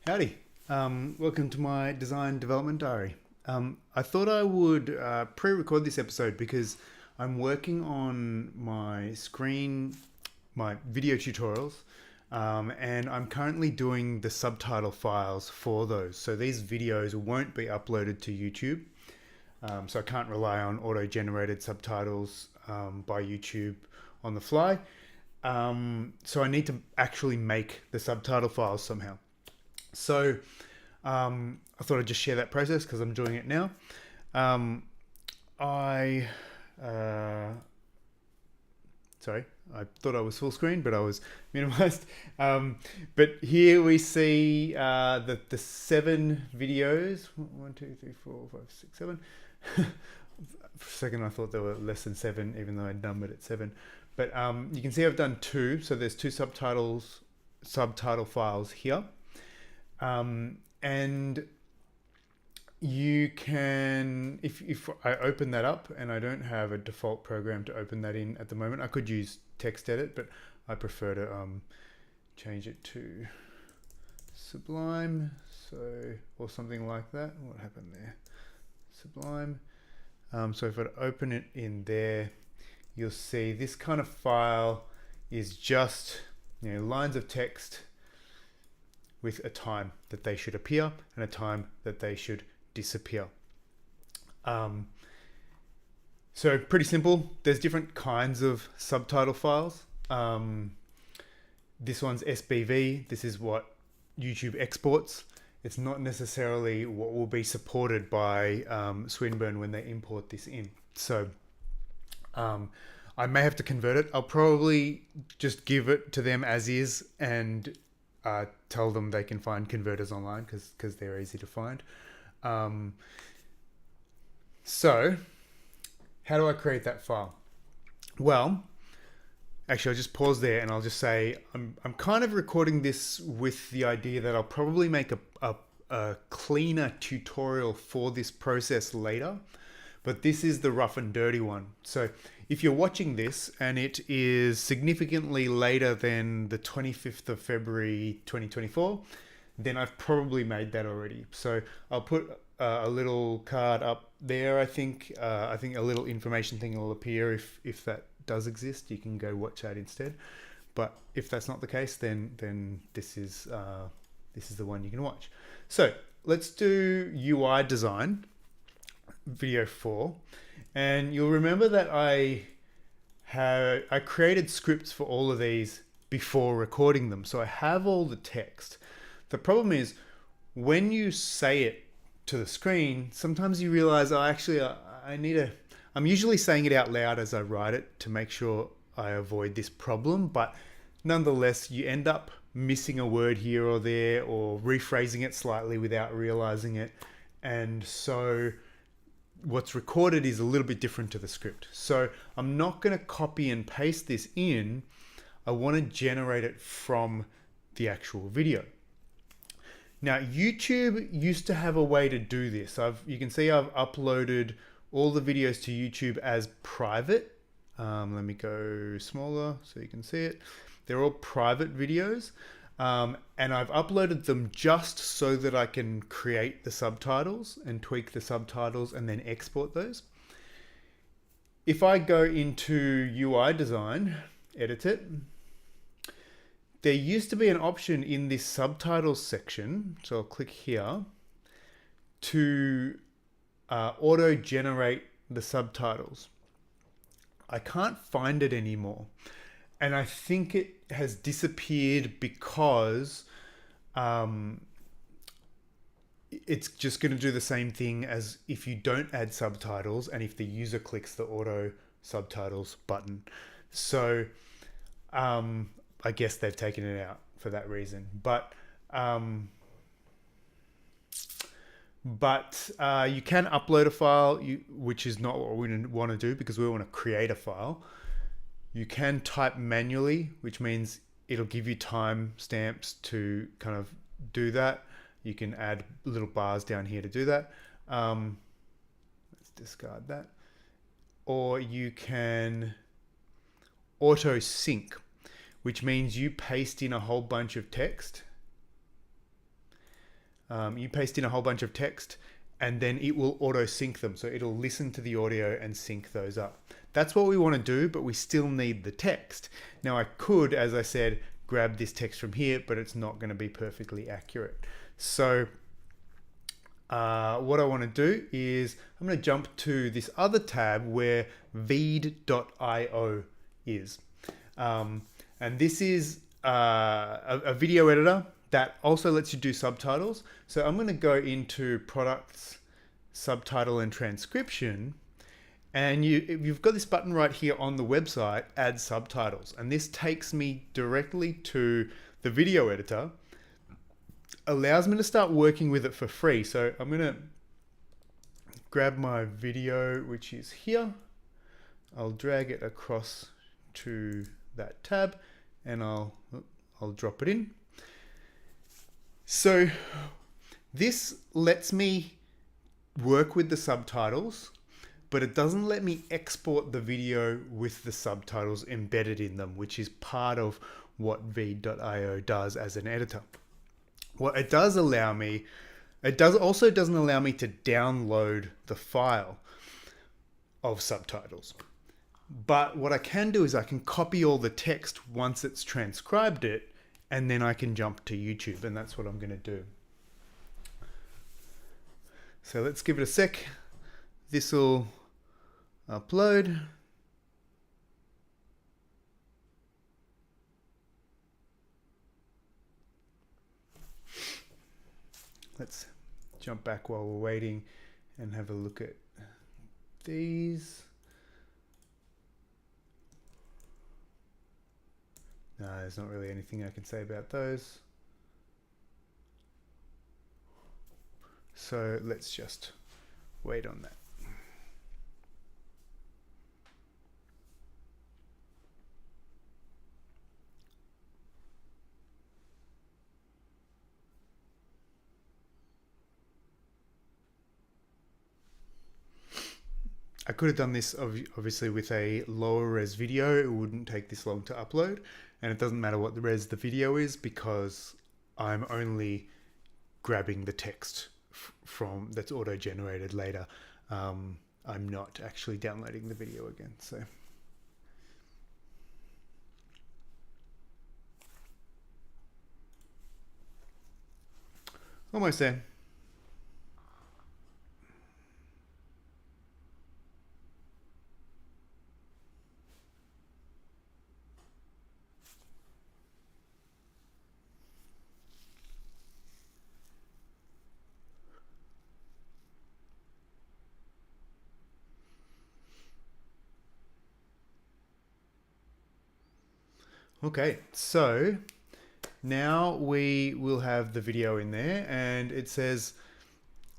Howdy. Welcome to my design development diary. I thought I would pre-record this episode because I'm working on my video tutorials, and I'm currently doing the subtitle files for those. So these videos won't be uploaded to YouTube. So I can't rely on auto-generated subtitles by YouTube on the fly. So I need to actually make the subtitle files somehow. So I thought I'd just share that process because I'm doing it now. I sorry, I thought I was full screen, but I was minimized. But here we see the 7 videos. 1, 2, 3, 4, 5, 6, 7. For a second, I thought there were less than 7, even though I'd numbered at 7. But you can see I've done 2. So there's 2 subtitle files here. And you can, if I open that up, and I don't have a default program to open that in at the moment, I could use text edit, but I prefer to change it to Sublime, or something like that. What happened there? Sublime. So if I open it in there, you'll see this kind of file is just lines of text with a time that they should appear and a time that they should disappear. So pretty simple. There's different kinds of subtitle files. This one's SBV. This is what YouTube exports. It's not necessarily what will be supported by Swinburne when they import this in. So I may have to convert it. I'll probably just give it to them as is and tell them they can find converters online because they're easy to find. So how do I create that file? Well, actually I'll just pause there and I'll just say I'm kind of recording this with the idea that I'll probably make a cleaner tutorial for this process later, but this is the rough and dirty one. So if you're watching this and it is significantly later than the 25th of February 2024, then I've probably made that already. So I'll put a little card up there. I think a little information thing will appear if that does exist. You can go watch that instead. But if that's not the case, then this is the one you can watch. So let's do UI design, video 4. And you'll remember that I created scripts for all of these before recording them. So I have all the text. The problem is when you say it to the screen, sometimes you realize, I'm usually saying it out loud as I write it to make sure I avoid this problem. But nonetheless, you end up missing a word here or there or rephrasing it slightly without realizing it. And so what's recorded is a little bit different to the script. So I'm not going to copy and paste this in. I want to generate it from the actual video. Now, YouTube used to have a way to do this. You can see I've uploaded all the videos to YouTube as private. Let me go smaller so you can see it. They're all private videos. And I've uploaded them just so that I can create the subtitles and tweak the subtitles and then export those. If I go into UI design, edit it, there used to be an option in this subtitles section, so I'll click here, to auto-generate the subtitles. I can't find it anymore. And I think it has disappeared because it's just going to do the same thing as if you don't add subtitles and if the user clicks the auto subtitles button. So I guess they've taken it out for that reason. But you can upload a file, which is not what we want to do because we want to create a file. You can type manually, which means it'll give you time stamps to kind of do that. You can add little bars down here to do that. Let's discard that. Or you can auto sync, which means you paste in a whole bunch of text You paste in a whole bunch of text and then it will auto sync them. So it'll listen to the audio and sync those up. That's what we want to do, but we still need the text. Now I could, as I said, grab this text from here, but it's not going to be perfectly accurate. So what I want to do is I'm going to jump to this other tab where veed.io is. And this is a video editor that also lets you do subtitles. So I'm going to go into products, subtitle and transcription. And you've got this button right here on the website, add subtitles. And this takes me directly to the video editor, allows me to start working with it for free. So I'm going to grab my video, which is here. I'll drag it across to that tab and I'll drop it in. So this lets me work with the subtitles, but it doesn't let me export the video with the subtitles embedded in them, which is part of what veed.io does as an editor. What it does allow me, also doesn't allow me to download the file of subtitles. But what I can do is I can copy all the text once it's transcribed it, and then I can jump to YouTube, and that's what I'm going to do. So let's give it a sec. This will upload. Let's jump back while we're waiting and have a look at these. No, there's not really anything I can say about those. So let's just wait on that. I could have done this obviously with a lower res video. It wouldn't take this long to upload, and it doesn't matter what the res the video is because I'm only grabbing the text from that's auto generated later. I'm not actually downloading the video again. So almost there. Okay, so now we will have the video in there and it says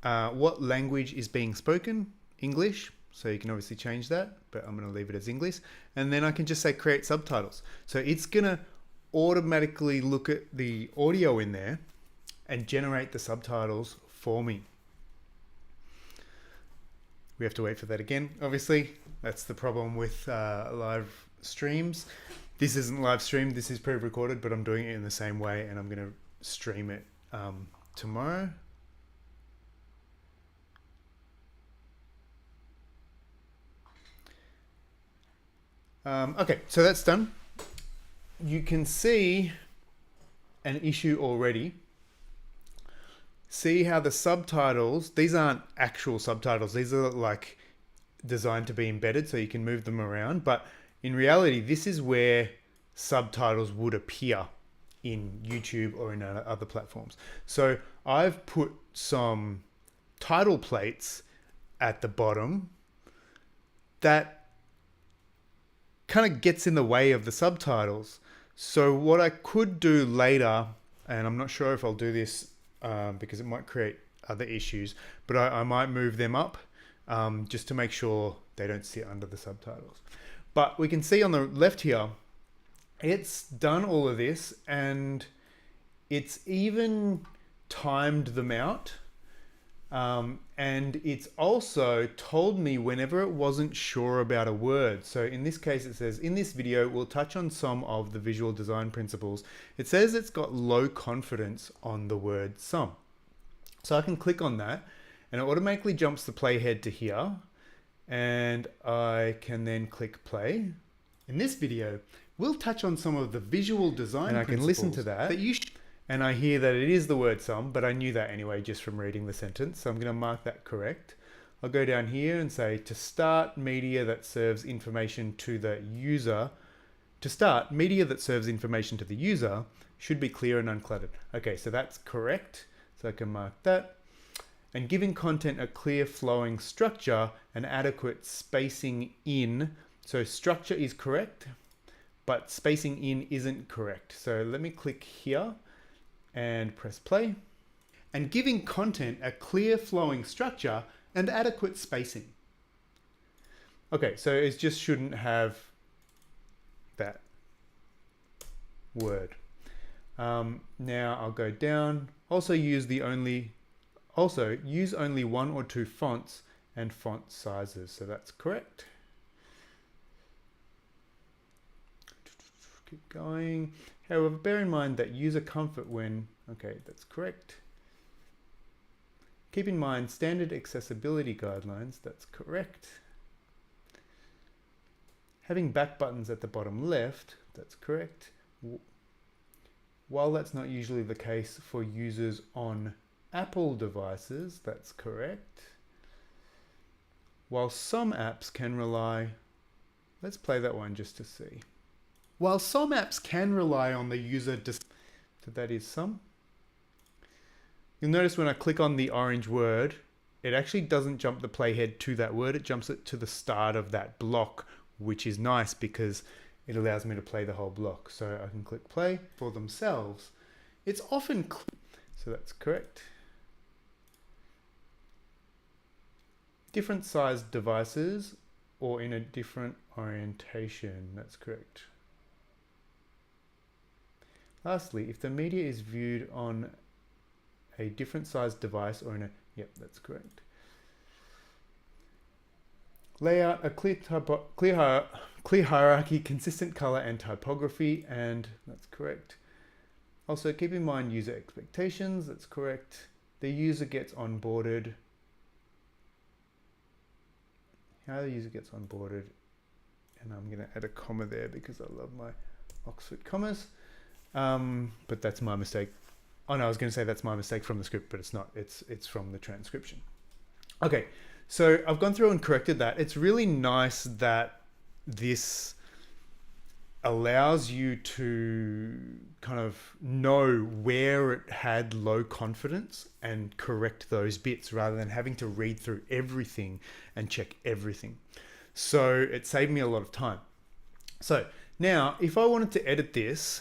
what language is being spoken, English. So you can obviously change that, but I'm going to leave it as English. And then I can just say create subtitles. So it's going to automatically look at the audio in there and generate the subtitles for me. We have to wait for that again, obviously. That's the problem with live streams. This isn't live streamed, this is pre-recorded, but I'm doing it in the same way and I'm going to stream it tomorrow. Okay, so that's done. You can see an issue already. See how the subtitles, these aren't actual subtitles, these are like designed to be embedded so you can move them around, but in reality, this is where subtitles would appear in YouTube or in other platforms. So I've put some title plates at the bottom that kind of gets in the way of the subtitles. So what I could do later, and I'm not sure if I'll do this because it might create other issues, but I might move them up just to make sure they don't sit under the subtitles. But we can see on the left here, it's done all of this and it's even timed them out. And it's also told me whenever it wasn't sure about a word. So in this case, it says, in this video, we'll touch on some of the visual design principles. It says it's got low confidence on the word some. So I can click on that and it automatically jumps the playhead to here, and I can then click play. In this video, we'll touch on some of the visual design and I can listen to that and I hear that it is the word some, but I knew that anyway just from reading the sentence, so I'm going to mark that correct. I'll go down here and say to start media that serves information to the user. To start, media that serves information to the user should be clear and uncluttered. Okay, so that's correct. So I can mark that. And giving content a clear flowing structure and adequate spacing in. So structure is correct, but spacing in isn't correct. So let me click here and press play. And giving content a clear flowing structure and adequate spacing. Okay, so it just shouldn't have that word. Now I'll go down. Also use only one or two fonts and font sizes. So that's correct. Keep going. However, bear in mind that user comfort when, okay, that's correct. Keep in mind standard accessibility guidelines, that's correct. Having back buttons at the bottom left, that's correct. While that's not usually the case for users on Apple devices, that's correct. While some apps can rely, let's play that one just to see. While some apps can rely on the user, so that is some. You'll notice when I click on the orange word, it actually doesn't jump the playhead to that word, it jumps it to the start of that block, which is nice because it allows me to play the whole block. So I can click play for themselves. It's often, so that's correct. Different sized devices or in a different orientation, that's correct. Lastly, if the media is viewed on a different sized device or in a, yep, that's correct. Layout, a clear hierarchy, consistent color and typography, and that's correct. Also keep in mind user expectations, that's correct. The user gets onboarded. How the user gets onboarded, and I'm going to add a comma there because I love my Oxford commas, but that's my mistake. Oh no, I was going to say that's my mistake from the script, but it's not. It's from the transcription. Okay, so I've gone through and corrected that. It's really nice that this allows you to kind of know where it had low confidence and correct those bits rather than having to read through everything and check everything. So it saved me a lot of time. So now if I wanted to edit this,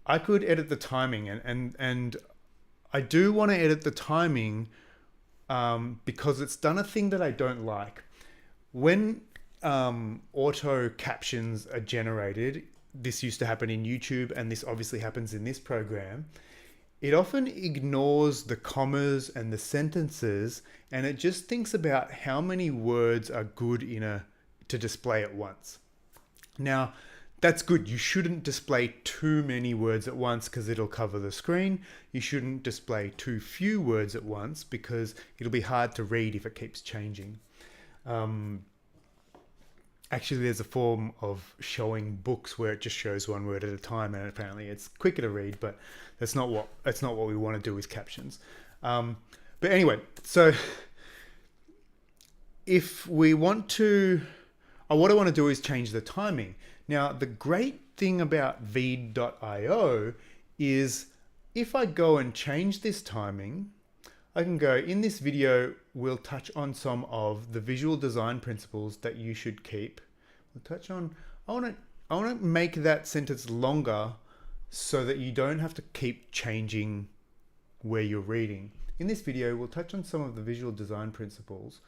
I could edit the timing, and I do want to edit the timing because it's done a thing that I don't like. When auto captions are generated, this used to happen in YouTube and this obviously happens in this program, it often ignores the commas and the sentences and it just thinks about how many words are good to display at once. Now, that's good. You shouldn't display too many words at once because it'll cover the screen. You shouldn't display too few words at once because it'll be hard to read if it keeps changing. Actually, there's a form of showing books where it just shows one word at a time, and apparently it's quicker to read, but that's not what we want to do with captions. But anyway, so if we want to, what I want to do is change the timing. Now, the great thing about Veed.io is if I go and change this timing, I can go, in this video, we'll touch on some of the visual design principles that you should keep. We'll touch on, I want to make that sentence longer so that you don't have to keep changing where you're reading. In this video, we'll touch on some of the visual design principles.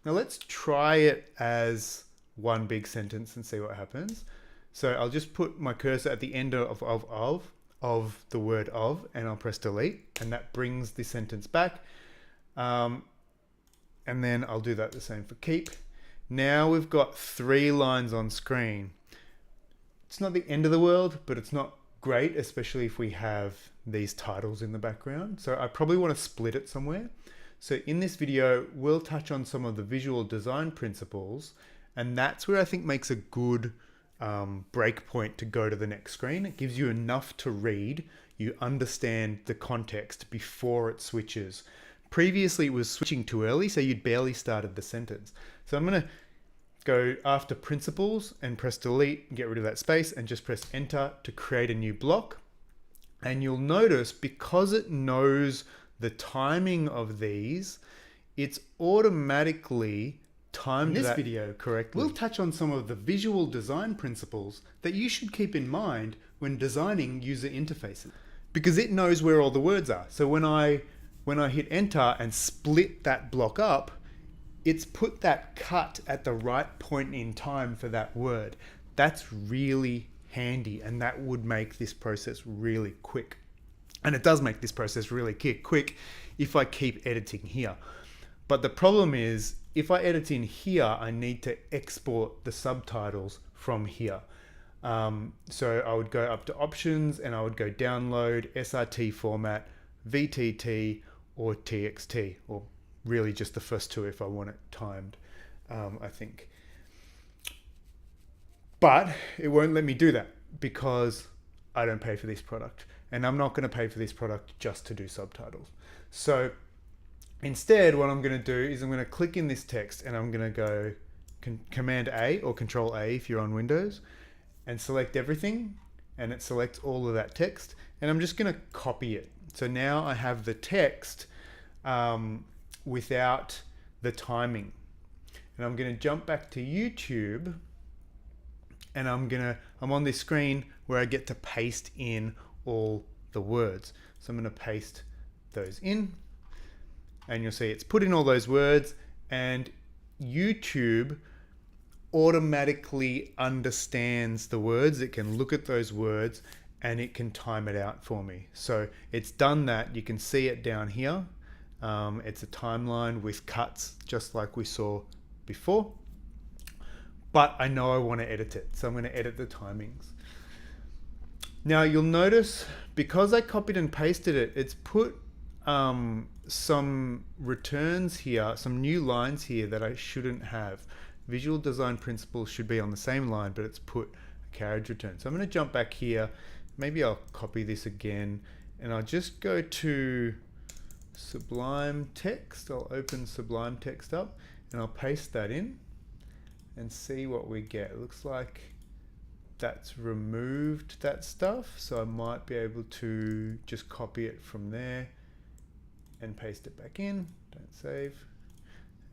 Now let's try it as one big sentence and see what happens. So I'll just put my cursor at the end of the word of, and I'll press delete, and that brings the sentence back. And then I'll do that the same for keep. Now we've got 3 lines on screen. It's not the end of the world, but it's not great, especially if we have these titles in the background. So I probably want to split it somewhere. So in this video, we'll touch on some of the visual design principles, and that's where I think makes a good breakpoint to go to the next screen. It gives you enough to read. You understand the context before it switches. Previously, it was switching too early, so you'd barely started the sentence. So I'm going to go after principles and press delete, get rid of that space, and just press enter to create a new block. And you'll notice, because it knows the timing of these, it's automatically timed this video correctly. We'll touch on some of the visual design principles that you should keep in mind when designing user interfaces, because it knows where all the words are. So when I hit enter and split that block up, it's put that cut at the right point in time for that word. That's really handy, and that would make this process really quick. And it does make this process really quick if I keep editing here. But the problem is, if I edit in here, I need to export the subtitles from here. So I would go up to options and I would go download, SRT format, VTT, or TXT, or really just the first two if I want it timed, I think. But it won't let me do that because I don't pay for this product, and I'm not going to pay for this product just to do subtitles. So instead, what I'm going to do is I'm going to click in this text and I'm going to go Command A or Control A if you're on Windows, and select everything, and it selects all of that text, and I'm just going to copy it. So now I have the text without the timing. And I'm going to jump back to YouTube, and I'm on this screen where I get to paste in all the words. So I'm going to paste those in, and you'll see it's put in all those words, and YouTube automatically understands the words. It can look at those words and it can time it out for me. So it's done that. You can see it down here. It's a timeline with cuts, just like we saw before. But I know I want to edit it, so I'm going to edit the timings. Now you'll notice, because I copied and pasted it, it's put some returns here, some new lines here that I shouldn't have. Visual design principles should be on the same line, but it's put a carriage return. So I'm going to jump back here. Maybe I'll copy this again, and I'll just go to Sublime Text. I'll open Sublime Text up, and I'll paste that in and see what we get. It looks like that's removed that stuff, so I might be able to just copy it from there and paste it back in. Don't save.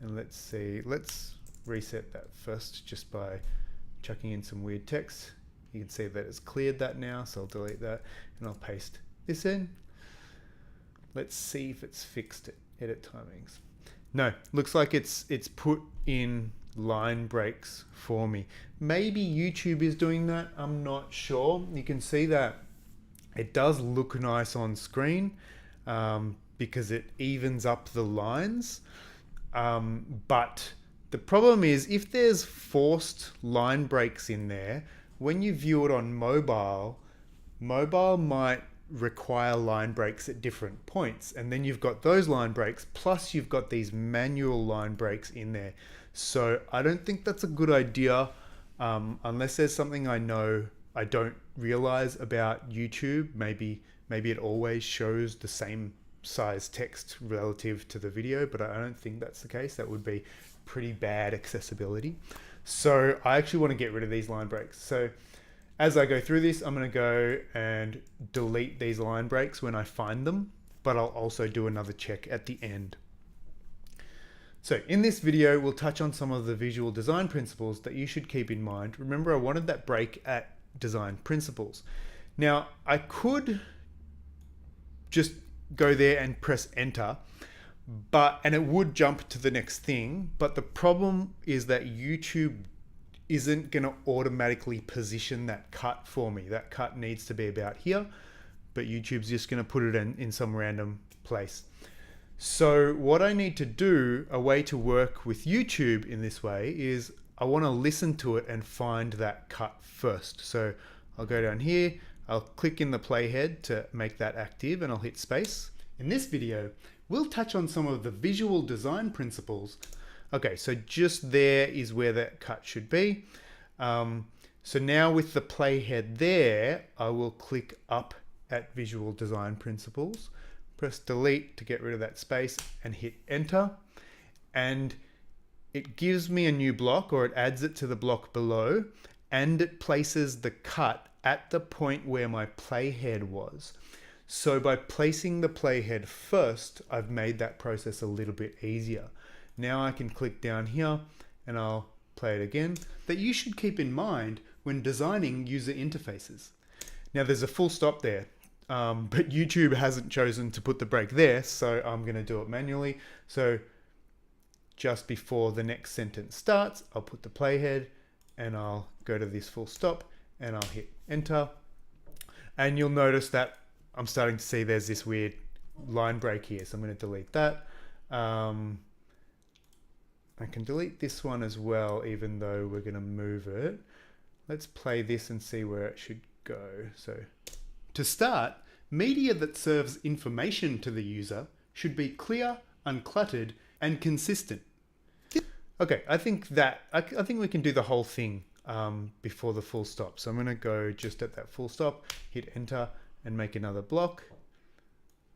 And let's see, let's reset that first just by chucking in some weird text. You can see that it's cleared that now, so I'll delete that and I'll paste this in. Let's see if it's fixed it. Edit timings. No, looks like it's put in line breaks for me. Maybe YouTube is doing that, I'm not sure. You can see that it does look nice on screen because it evens up the lines. But the problem is, if there's forced line breaks in there, when you view it on mobile might require line breaks at different points, and then you've got those line breaks, plus you've got these manual line breaks in there. So I don't think that's a good idea, unless there's something I don't realize about YouTube. Maybe it always shows the same size text relative to the video, but I don't think that's the case. That would be pretty bad accessibility. So I actually want to get rid of these line breaks. So as I go through this, I'm going to go and delete these line breaks when I find them, but I'll also do another check at the end. So in this video, we'll touch on some of the visual design principles that you should keep in mind. Remember, I wanted that break at design principles. Now, I could just go there and press enter, and it would jump to the next thing. But the problem is that YouTube isn't going to automatically position that cut for me. That cut needs to be about here, but YouTube's just going to put it in some random place. So what I need to do, a way to work with YouTube in this way, is I want to listen to it and find that cut first. So I'll go down here, I'll click in the playhead to make that active and I'll hit space. In this video, we'll touch on some of the visual design principles. Okay, so just there is where that cut should be. So now with the playhead there, I will click up at visual design principles, press delete to get rid of that space and hit enter. And it gives me a new block, or it adds it to the block below, and it places the cut at the point where my playhead was. So by placing the playhead first, I've made that process a little bit easier. Now I can click down here and I'll play it again. That you should keep in mind when designing user interfaces. Now there's a full stop there, but YouTube hasn't chosen to put the break there, so I'm going to do it manually. So just before the next sentence starts, I'll put the playhead and I'll go to this full stop and I'll hit enter. And you'll notice that I'm starting to see there's this weird line break here. So I'm going to delete that. I can delete this one as well, even though we're going to move it. Let's play this and see where it should go. So to start, media that serves information to the user should be clear, uncluttered, and consistent. Okay, I think we can do the whole thing before the full stop. So I'm going to go just at that full stop, hit enter, and make another block.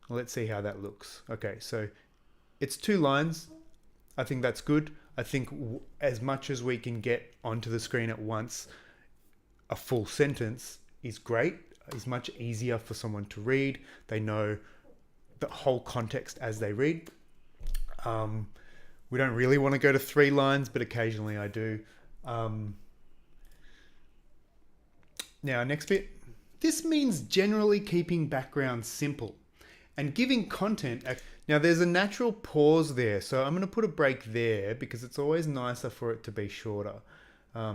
Let's see how that looks. Okay, so it's 2 lines. I think that's good. I think as much as we can get onto the screen at once, a full sentence is great. It's much easier for someone to read. They know the whole context as they read. We don't really want to go to 3 lines, but occasionally I do. Now, next bit. This means generally keeping backgrounds simple and giving content. Now there's a natural pause there, so I'm going to put a break there because it's always nicer for it to be shorter.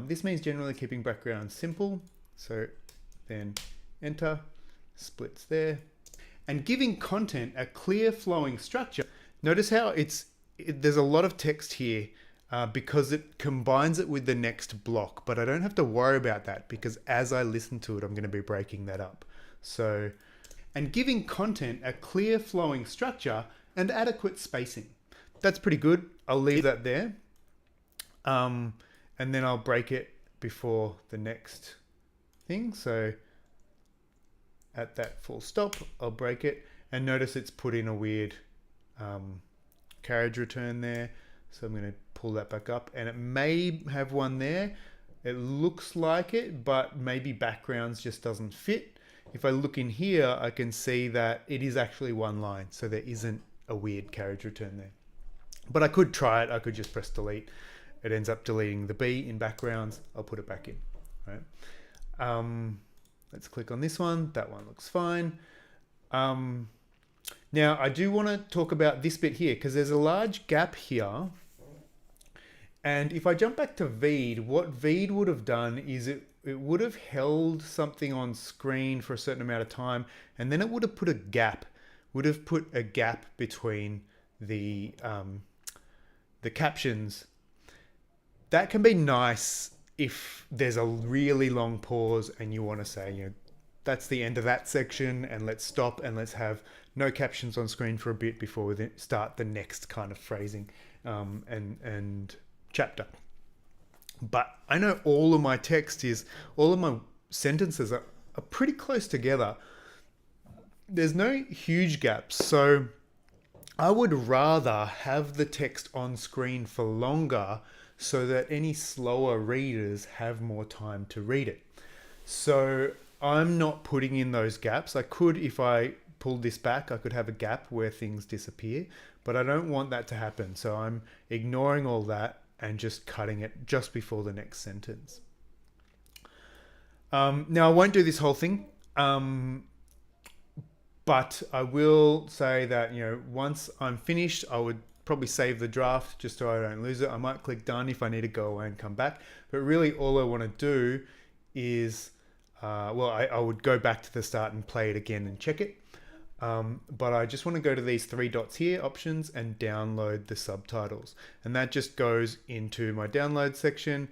This means generally keeping backgrounds simple. So then enter, splits there, and giving content a clear flowing structure. Notice how there's a lot of text here because it combines it with the next block, but I don't have to worry about that because as I listen to it, I'm going to be breaking that up. So, and giving content a clear flowing structure and adequate spacing. That's pretty good. I'll leave that there. And then I'll break it before the next thing. So at that full stop, I'll break it, and notice it's put in a weird carriage return there. So I'm going to pull that back up, and it may have one there. It looks like it, but maybe backgrounds just doesn't fit. If I look in here, I can see that it is actually 1 line. So there isn't a weird carriage return there. But I could try it. I could just press delete. It ends up deleting the B in backgrounds. I'll put it back in. Right. Let's click on this one. That one looks fine. Now I do want to talk about this bit here because there's a large gap here. And if I jump back to Veed, what Veed would have done is it would have held something on screen for a certain amount of time, and then it would have put a gap, between the captions. That can be nice if there's a really long pause and you want to say, that's the end of that section, and let's stop and let's have no captions on screen for a bit before we then start the next kind of phrasing and chapter. But I know all of my sentences are pretty close together. There's no huge gaps. So I would rather have the text on screen for longer so that any slower readers have more time to read it. So I'm not putting in those gaps. I could, if I pulled this back, I could have a gap where things disappear, but I don't want that to happen. So I'm ignoring all that and just cutting it just before the next sentence. Now I won't do this whole thing, but I will say that, once I'm finished, I would probably save the draft just so I don't lose it. I might click done if I need to go away and come back, but really all I want to do is, I would go back to the start and play it again and check it. But I just want to go to these 3 dots here, options, and download the subtitles. And that just goes into my download section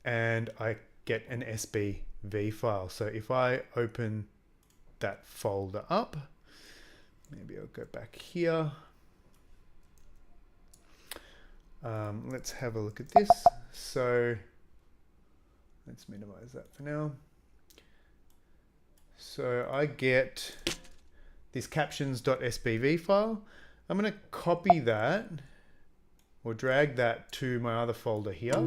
and I get an SBV file. So if I open that folder up. Maybe I'll go back here. Let's have a look at this. So let's minimize that for now. So I get this captions.sbv file. I'm going to copy that or drag that to my other folder here.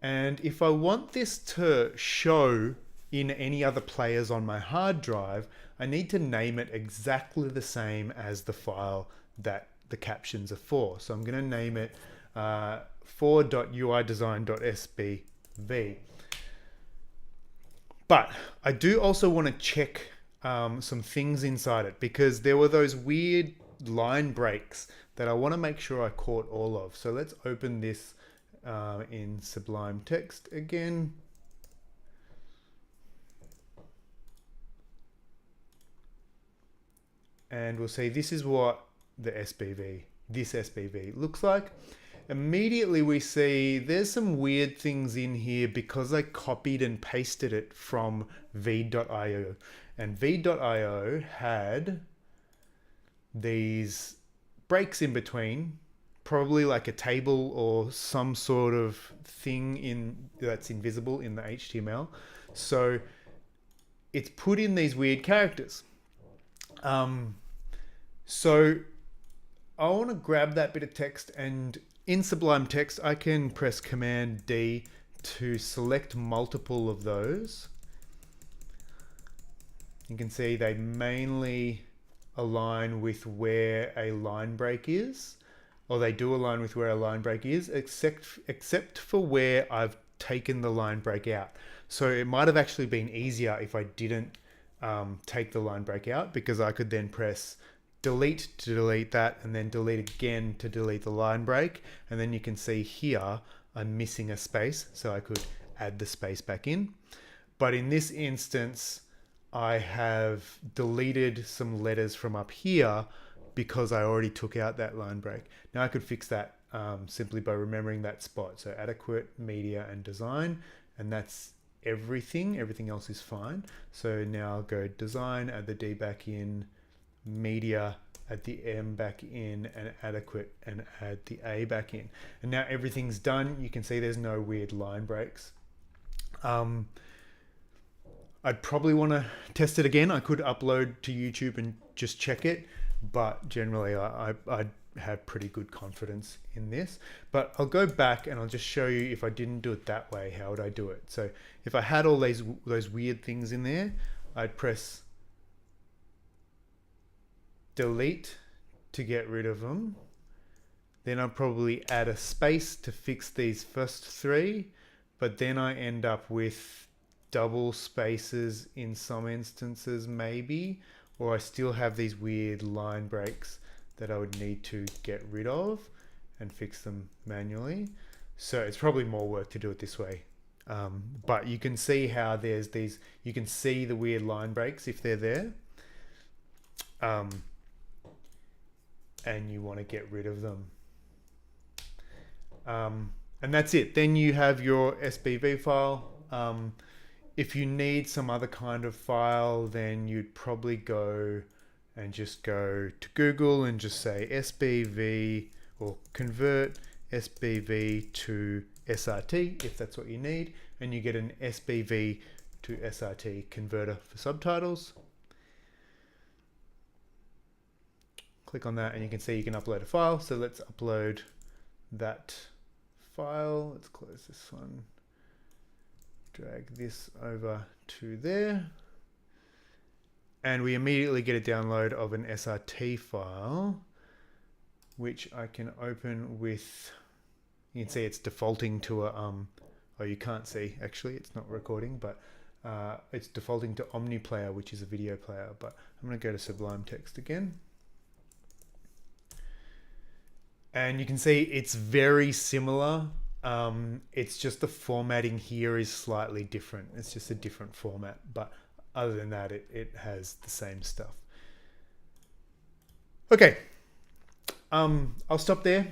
And if I want this to show in any other players on my hard drive, I need to name it exactly the same as the file that the captions are for. So I'm going to name it for.uidesign.sbv. But I do also want to check some things inside it, because there were those weird line breaks that I want to make sure I caught all of. So let's open this in Sublime Text again. And we'll see this is what this SBV looks like. Immediately we see there's some weird things in here because I copied and pasted it from v.io. And v.io had these breaks in between, probably like a table or some sort of thing that's invisible in the HTML. So it's put in these weird characters. So I want to grab that bit of text, and in Sublime Text, I can press Command D to select multiple of those. You can see they mainly align with where a line break is, or they do align with where a line break is, except for where I've taken the line break out. So it might have actually been easier if I didn't take the line break out, because I could then press delete to delete that, and then delete again to delete the line break. And then you can see here I'm missing a space, so I could add the space back in. But in this instance, I have deleted some letters from up here because I already took out that line break. Now I could fix that simply by remembering that spot. So adequate, media, and design, and that's everything. Everything else is fine. So now I'll go design, add the D back in, media, add the M back in, and adequate, and add the A back in. And now everything's done. You can see there's no weird line breaks. I'd probably want to test it again. I could upload to YouTube and just check it, but generally I have pretty good confidence in this. But I'll go back and I'll just show you, if I didn't do it that way, how would I do it? So if I had all those weird things in there, I'd press delete to get rid of them. Then I'll probably add a space to fix these first three, but then I end up with double spaces in some instances maybe, or I still have these weird line breaks that I would need to get rid of and fix them manually. So it's probably more work to do it this way. But you can see how there's these, you can see the weird line breaks if they're there. And you want to get rid of them. And that's it. Then you have your SBV file. If you need some other kind of file, then you'd probably go to Google and just say SBV, or convert SBV to SRT if that's what you need, and you get an SBV to SRT converter for subtitles. Click on that and you can see you can upload a file. So let's upload that file. Let's close this one. Drag this over to there. And we immediately get a download of an SRT file, which I can open with, you can see it's defaulting to a, oh, you can't see, actually, it's not recording, but it's defaulting to OmniPlayer, which is a video player. But I'm going to go to Sublime Text again. And you can see it's very similar. It's just the formatting here is slightly different. It's just a different format, but other than that, it has the same stuff. Okay, I'll stop there.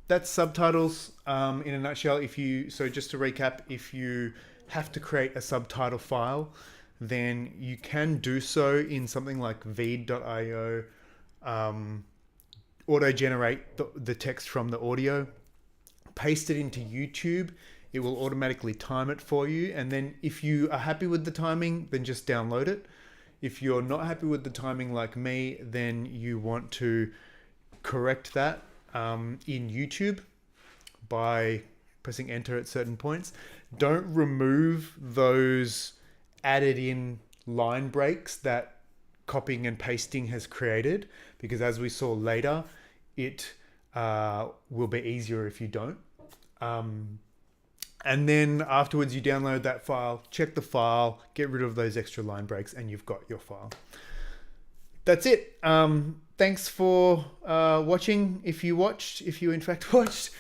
That's subtitles in a nutshell. So just to recap, if you have to create a subtitle file, then you can do so in something like Veed.io, auto-generate the text from the audio, paste it into YouTube. It will automatically time it for you. And then if you are happy with the timing, then just download it. If you're not happy with the timing like me, then you want to correct that in YouTube by pressing enter at certain points. Don't remove those added in line breaks that copying and pasting has created, because as we saw later, it will be easier if you don't. And then afterwards you download that file, check the file, get rid of those extra line breaks, and you've got your file. That's it. Thanks for watching. If you in fact watched.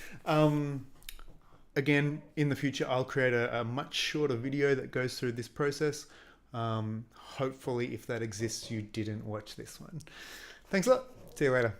Again, in the future, I'll create a much shorter video that goes through this process. Hopefully, if that exists, you didn't watch this one. Thanks a lot. See you later.